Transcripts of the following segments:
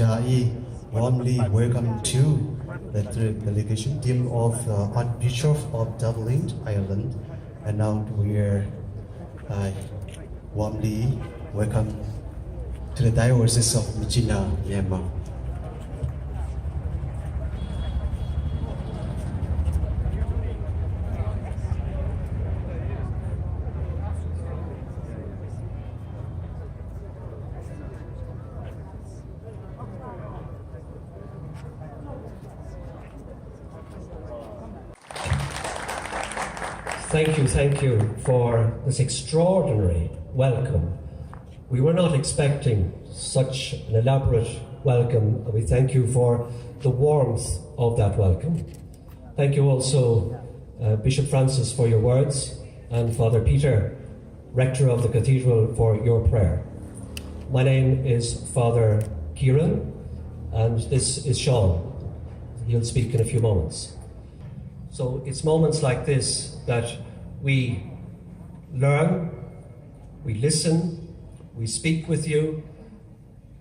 I warmly welcome to the delegation team of Archbishop of Dublin, Ireland, and now we are warmly welcome to the Diocese of Myitkyina, Myanmar. Thank you for this extraordinary welcome. We were not expecting such an elaborate welcome. We thank you for the warmth of that welcome. Thank you also, Bishop Francis, for your words, and Father Peter, Rector of the Cathedral, for your prayer. My name is Father Kieran, and this is Sean. He'll speak in a few moments. So it's moments like this that we learn, we listen, we speak with you,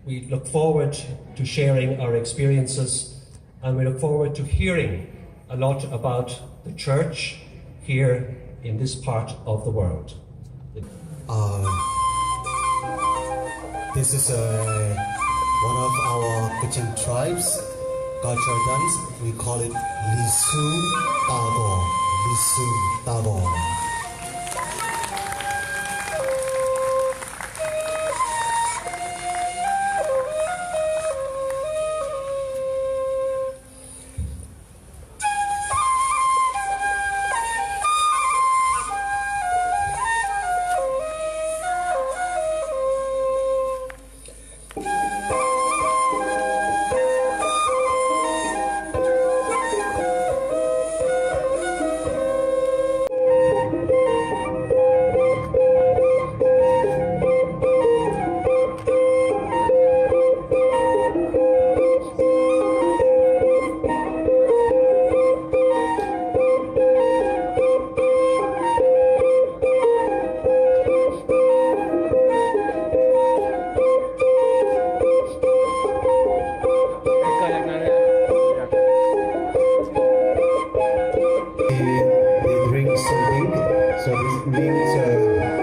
we look forward to sharing our experiences, and we look forward to hearing a lot about the Church here in this part of the world. This is one of our Christian tribes, cultural dance. We call it RVA-LISU Tagore. RVA-LISU Tagore. They drink something, so this means